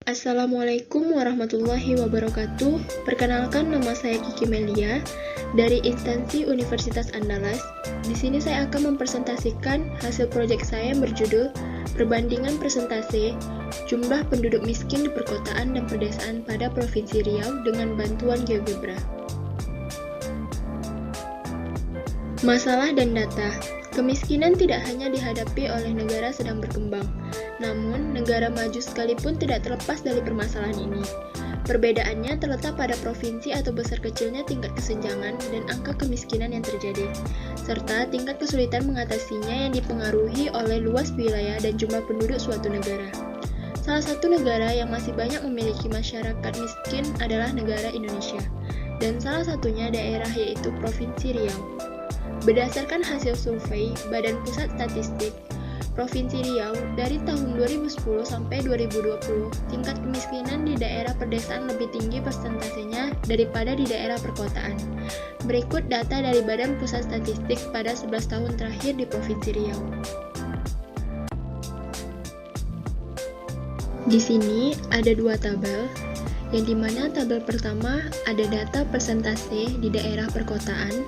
Assalamualaikum warahmatullahi wabarakatuh. Perkenalkan, nama saya Kiki Melia dari instansi Universitas Andalas. Di sini saya akan mempresentasikan hasil proyek saya yang berjudul Perbandingan Persentase Jumlah Penduduk Miskin di Perkotaan dan Pedesaan pada Provinsi Riau dengan bantuan GeoGebra. Masalah dan data. Kemiskinan tidak hanya dihadapi oleh negara sedang berkembang, namun negara maju sekalipun tidak terlepas dari permasalahan ini. Perbedaannya terletak pada provinsi atau besar kecilnya tingkat kesenjangan dan angka kemiskinan yang terjadi, serta tingkat kesulitan mengatasinya yang dipengaruhi oleh luas wilayah dan jumlah penduduk suatu negara. Salah satu negara yang masih banyak memiliki masyarakat miskin adalah negara Indonesia, dan salah satunya daerah yaitu Provinsi Riau. Berdasarkan hasil survei Badan Pusat Statistik Provinsi Riau dari tahun 2010 sampai 2020, tingkat kemiskinan di daerah pedesaan lebih tinggi persentasenya daripada di daerah perkotaan. Berikut data dari Badan Pusat Statistik pada 11 tahun terakhir di Provinsi Riau. Di sini ada dua tabel, yang dimana tabel pertama ada data persentase di daerah perkotaan,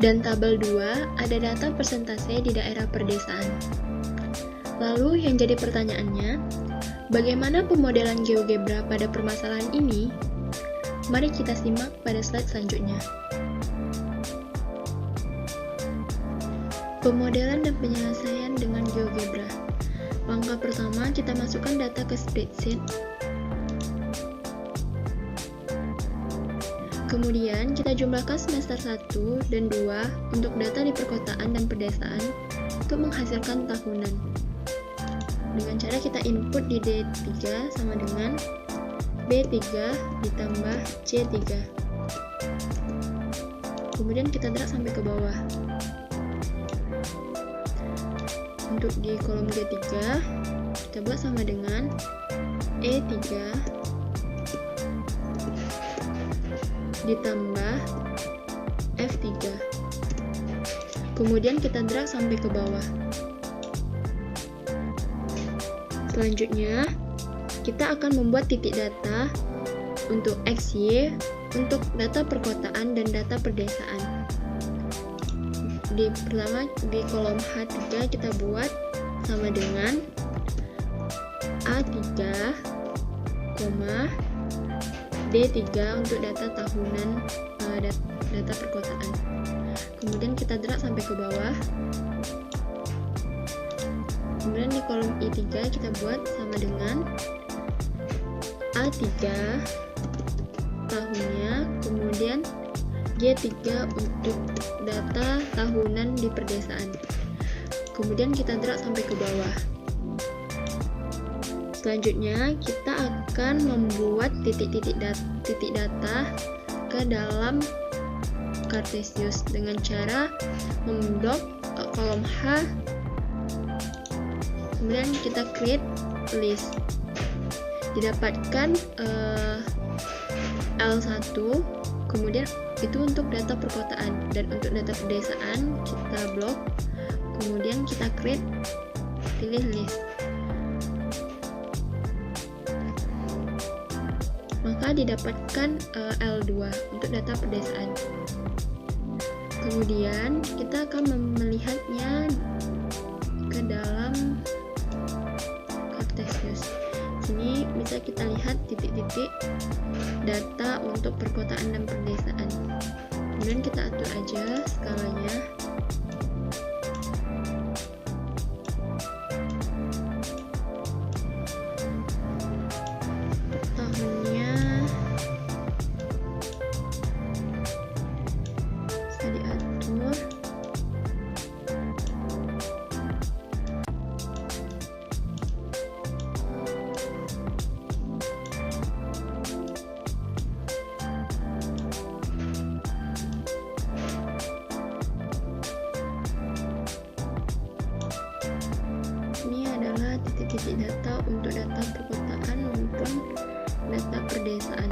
dan tabel 2 ada data persentase di daerah perdesaan. Lalu yang jadi pertanyaannya, bagaimana pemodelan GeoGebra pada permasalahan ini? Mari kita simak pada slide selanjutnya. Pemodelan dan penyelesaian dengan GeoGebra. Langkah pertama, kita masukkan data ke spreadsheet. Kemudian, kita jumlahkan semester 1 dan 2 untuk data di perkotaan dan pedesaan untuk menghasilkan tahunan. Dengan cara kita input di D3 sama dengan B3 ditambah C3. Kemudian kita drag sampai ke bawah. Untuk di kolom D3, kita buat sama dengan E3 ditambah F3. Kemudian kita drag sampai ke bawah. Selanjutnya, kita akan membuat titik data untuk XY untuk data perkotaan dan data perdesaan. Pertama di kolom H3 kita buat sama dengan A3, D3 untuk data tahunan data perkotaan. Kemudian kita drag sampai ke bawah. Kemudian di kolom I3 kita buat sama dengan A3 tahunnya, kemudian G3 untuk data tahunan di perdesaan. Kemudian kita drag sampai ke bawah. Selanjutnya, kita akan membuat titik data ke dalam Cartesius dengan cara memblok kolom H. Kemudian kita create list. Didapatkan L1, kemudian itu untuk data perkotaan, dan untuk data pedesaan kita blok. Kemudian kita create, pilih list. Maka didapatkan L2 untuk data pedesaan. Kemudian kita akan melihatnya ke dalam Cartesius. Sini bisa kita lihat titik-titik data untuk perkotaan dan pedesaan. Kemudian kita atur aja skalanya. Ini adalah titik-titik data untuk data perkotaan maupun data perdesaan.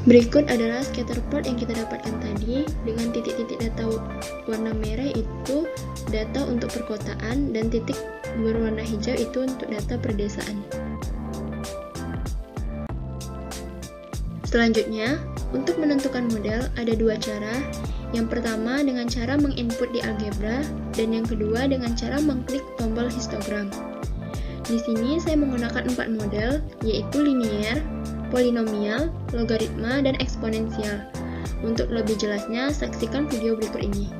Berikut adalah scatter plot yang kita dapatkan tadi. Dengan titik-titik data warna merah itu data untuk perkotaan dan titik berwarna hijau itu untuk data perdesaan. Selanjutnya, untuk menentukan model ada dua cara. Yang pertama dengan cara menginput di algebra dan yang kedua dengan cara mengklik tombol histogram. Di sini saya menggunakan 4 model, yaitu linear, polinomial, logaritma, dan eksponensial. Untuk lebih jelasnya, saksikan video berikut ini.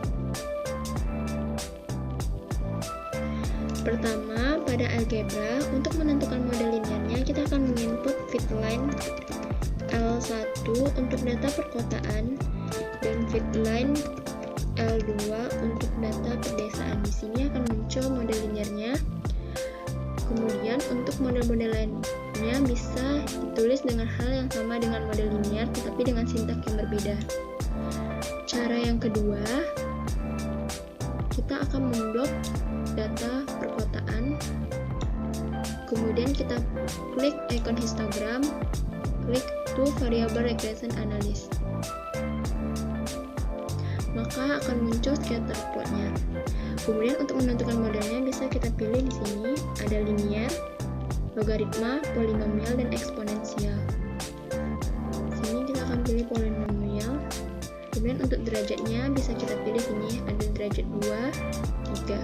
Pertama, pada algebra, untuk menentukan model linearnya, kita akan menginput fitline L1 untuk data perkotaan dan fitline L2 untuk data perdesaan. Di sini akan muncul model linearnya. Kemudian untuk model-model lainnya bisa ditulis dengan hal yang sama dengan model linear tetapi dengan sintak yang berbeda. Cara yang kedua, kita akan memblok data perkotaan. Kemudian kita klik icon histogram, klik to variable regression analysis. Maka akan muncul scatter plotnya. Kemudian untuk menentukan modelnya bisa kita pilih di sini ada linear, logaritma, polinomial, dan eksponensial. Sini kita akan pilih polinomial. Kemudian untuk derajatnya bisa kita pilih sini ada derajat 2, 3.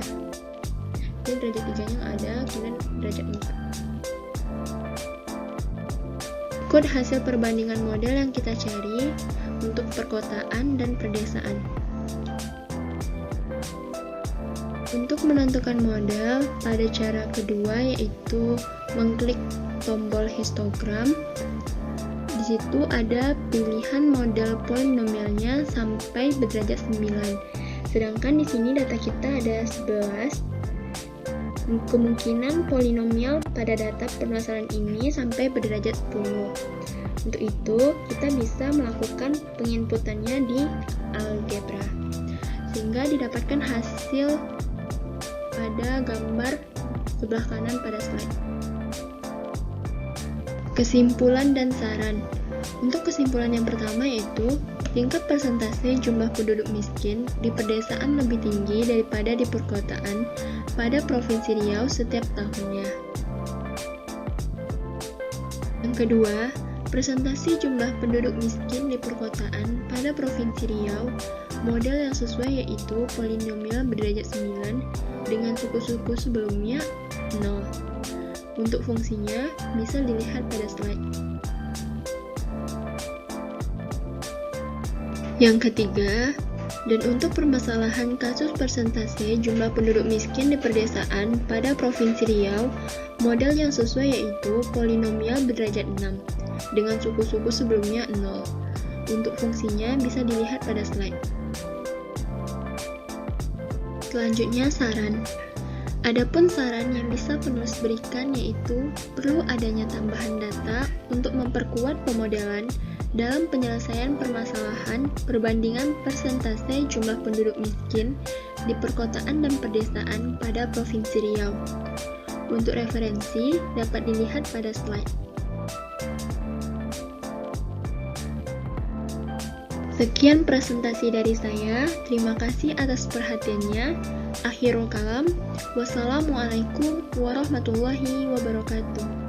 Ini derajat 3-nya ada, kemudian derajat 4. Kode hasil perbandingan model yang kita cari untuk perkotaan dan perdesaan. Untuk menentukan model pada cara kedua yaitu mengklik tombol histogram. Di situ ada pilihan model polinomialnya sampai berderajat 9. Sedangkan di sini data kita ada 11. Kemungkinan polinomial pada data permasalahan ini sampai berderajat 10. Untuk itu, kita bisa melakukan penginputannya di algebra sehingga didapatkan hasil pada gambar sebelah kanan pada slide. Kesimpulan dan saran. Untuk kesimpulan yang pertama yaitu tingkat persentase jumlah penduduk miskin di pedesaan lebih tinggi daripada di perkotaan pada Provinsi Riau setiap tahunnya. Yang kedua, presentasi jumlah penduduk miskin di perkotaan pada Provinsi Riau, model yang sesuai yaitu polinomial berderajat 9 dengan suku-suku sebelumnya 0. Untuk fungsinya bisa dilihat pada slide. Yang ketiga, dan untuk permasalahan kasus persentase jumlah penduduk miskin di perdesaan pada Provinsi Riau, model yang sesuai yaitu polinomial berderajat 6 dengan suku-suku sebelumnya 0. Untuk fungsinya bisa dilihat pada slide. Selanjutnya saran. Adapun saran yang bisa penulis berikan yaitu perlu adanya tambahan data untuk memperkuat pemodelan dalam penyelesaian permasalahan perbandingan persentase jumlah penduduk miskin di perkotaan dan pedesaan pada Provinsi Riau. Untuk referensi dapat dilihat pada slide. Sekian presentasi dari saya. Terima kasih atas perhatiannya. Akhirul kalam. Wassalamualaikum warahmatullahi wabarakatuh.